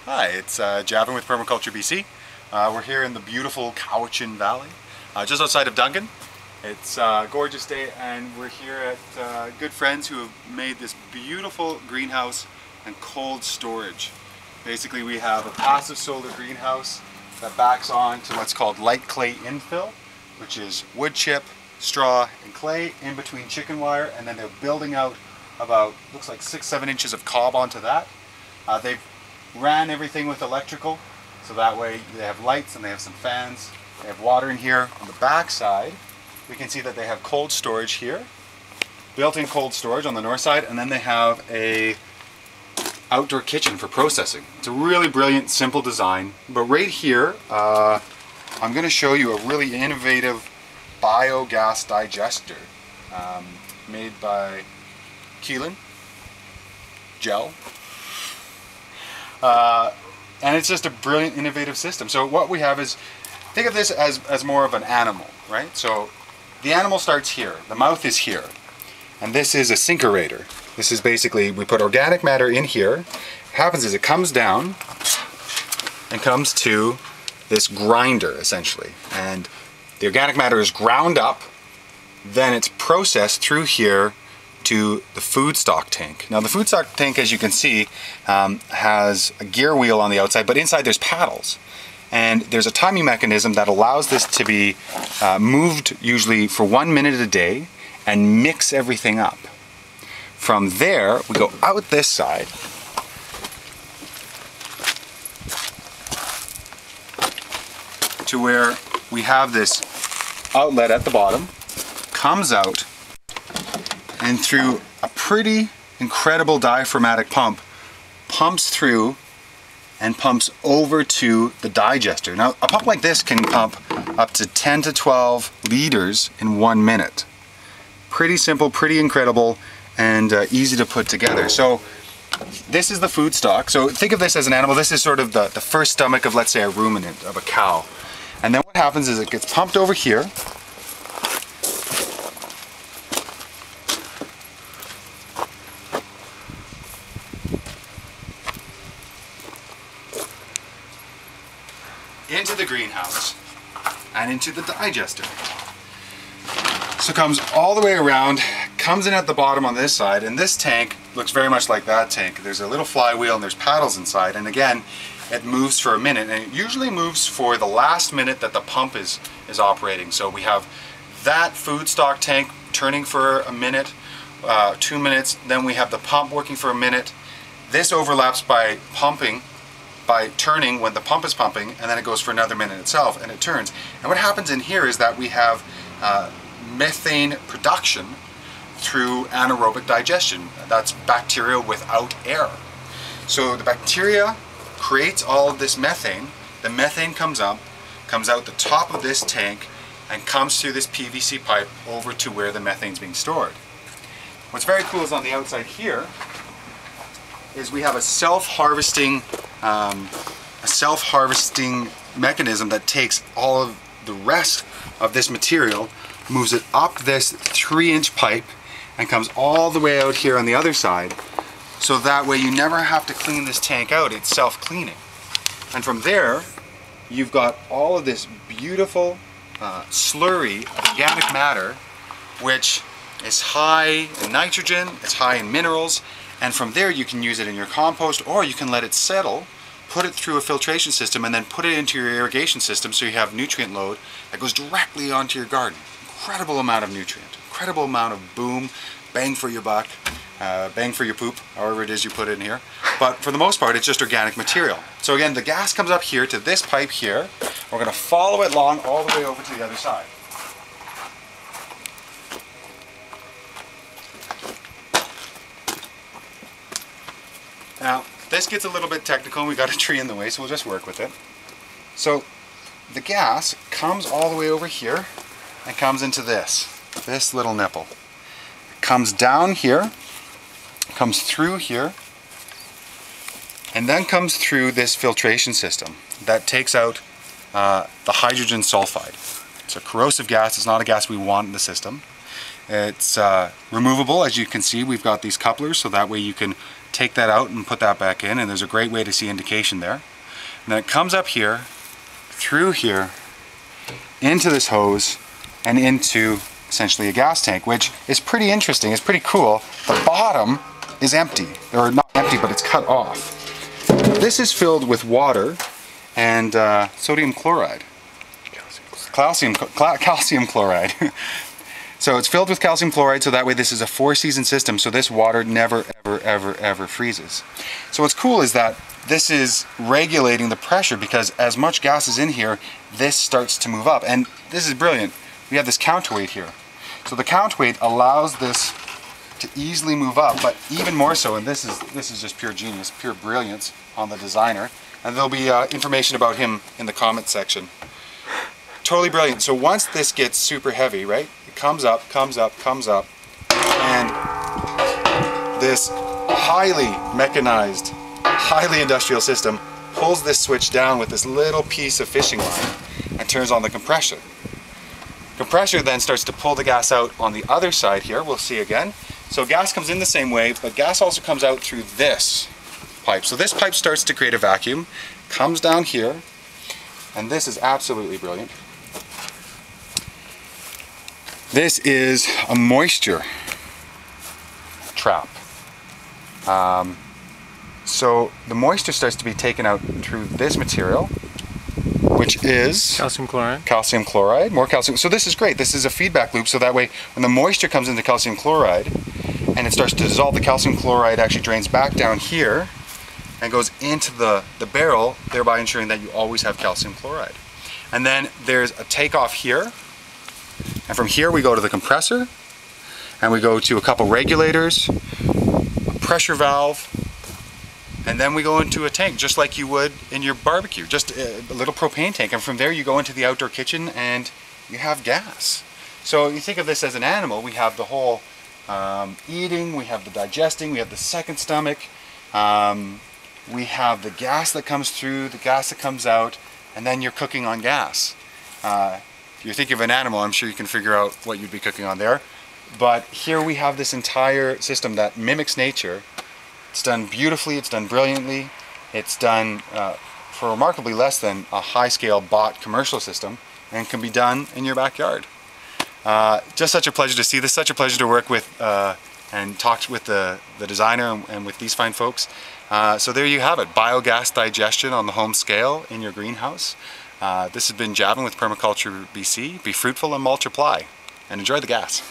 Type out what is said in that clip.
Hi, it's Javin with Permaculture BC. We're here in the beautiful Cowichan Valley, just outside of Duncan. It's a gorgeous day and we're here at good friends who have made this beautiful greenhouse and cold storage. Basically we have a passive solar greenhouse that backs on to what's called light clay infill, which is wood chip, straw and clay in between chicken wire, and then they're building out about, looks like 6-7 inches of cob onto that. They've ran everything with electrical, so that way they have lights and they have some fans. They have water in here. On the back side, we can see that they have cold storage here, built-in cold storage on the north side, and then they have a outdoor kitchen for processing. It's a really brilliant, simple design. But right here, I'm going to show you a really innovative biogas digester made by Keelan Gel. And it's just a brilliant, innovative system. So what we have is, think of this as more of an animal, right? So the animal starts here, the mouth is here, and this is a sinkerator. This is basically, we put organic matter in here. What happens is it comes down and comes to this grinder, essentially. And the organic matter is ground up, then it's processed through here to the food stock tank. Now the food stock tank, as you can see, has a gear wheel on the outside, but inside there's paddles. And there's a timing mechanism that allows this to be moved usually for 1 minute a day and mix everything up. From there, we go out this side to where we have this outlet at the bottom, comes out, and through a pretty incredible diaphragmatic pump, pumps through and pumps over to the digester. Now, a pump like this can pump up to 10 to 12 liters in 1 minute. Pretty simple, pretty incredible, and easy to put together. So this is the food stock. So think of this as an animal. This is sort of the first stomach of, let's say, a ruminant, of a cow. And then what happens is it gets pumped over here, into the greenhouse and into the digester. So it comes all the way around, comes in at the bottom on this side, and this tank looks very much like that tank. There's a little flywheel and there's paddles inside, and again it moves for a minute, and it usually moves for the last minute that the pump is operating. So we have that food stock tank turning for a minute, 2 minutes, then we have the pump working for a minute. This overlaps by turning when the pump is pumping, and then it goes for another minute itself, and it turns. And what happens in here is that we have methane production through anaerobic digestion. That's bacteria without air. So the bacteria creates all of this methane. The methane comes out the top of this tank and comes through this PVC pipe over to where the methane's being stored. What's very cool is on the outside here is we have a self-harvesting mechanism that takes all of the rest of this material, moves it up this 3-inch pipe, and comes all the way out here on the other side. So that way you never have to clean this tank out, it's self-cleaning. And from there, you've got all of this beautiful slurry of organic matter, which is high in nitrogen, it's high in minerals, and from there you can use it in your compost, or you can let it settle, put it through a filtration system, and then put it into your irrigation system so you have nutrient load that goes directly onto your garden. Incredible amount of nutrient, incredible amount of boom, bang for your buck, bang for your poop, however it is you put it in here. But for the most part, it's just organic material. So again, the gas comes up here to this pipe here. We're going to follow it along all the way over to the other side. Now, this gets a little bit technical, and we got a tree in the way, so we'll just work with it. So the gas comes all the way over here and comes into this little nipple. It comes down here, comes through here, and then comes through this filtration system that takes out the hydrogen sulfide. It's a corrosive gas. It's not a gas we want in the system. It's removable. As you can see, we've got these couplers, so that way you can take that out and put that back in, and there's a great way to see indication there. And then it comes up here, through here, into this hose, and into essentially a gas tank, which is pretty interesting. It's pretty cool. The bottom is empty, or not empty, but it's cut off. This is filled with water and sodium chloride. Calcium chloride. So it's filled with calcium chloride, so that way this is a 4-season system, so this water never ever freezes. So what's cool is that this is regulating the pressure, because as much gas is in here, this starts to move up. And this is brilliant. We have this counterweight here. So the counterweight allows this to easily move up, but even more so, and this is just pure genius, pure brilliance on the designer. And there'll be information about him in the comment section. Totally brilliant. So once this gets super heavy, right, it comes up, and this highly mechanized, highly industrial system pulls this switch down with this little piece of fishing line and turns on the compressor. Compressor then starts to pull the gas out on the other side here, we'll see again. So gas comes in the same way, but gas also comes out through this pipe. So this pipe starts to create a vacuum, comes down here, and this is absolutely brilliant. This is a moisture trap. So the moisture starts to be taken out through this material, which is calcium chloride. Calcium chloride, more calcium. So this is great. This is a feedback loop, so that way when the moisture comes into calcium chloride and it starts to dissolve, the calcium chloride actually drains back down here and goes into the barrel, thereby ensuring that you always have calcium chloride. And then there's a takeoff here, and from here we go to the compressor, and we go to a couple regulators, a pressure valve, and then we go into a tank, just like you would in your barbecue, just a little propane tank. And from there you go into the outdoor kitchen and you have gas. So you think of this as an animal. We have the whole eating, we have the digesting, we have the second stomach, we have the gas that comes through, the gas that comes out, and then you're cooking on gas. If you're thinking of an animal, I'm sure you can figure out what you'd be cooking on there. But here we have this entire system that mimics nature. It's done beautifully, it's done brilliantly, it's done for remarkably less than a high-scale bought commercial system, and can be done in your backyard. Just such a pleasure to see this, such a pleasure to work with and talk with the designer and with these fine folks. So there you have it, biogas digestion on the home scale in your greenhouse. This has been Javin with Permaculture BC. Be fruitful and multiply, and enjoy the gas.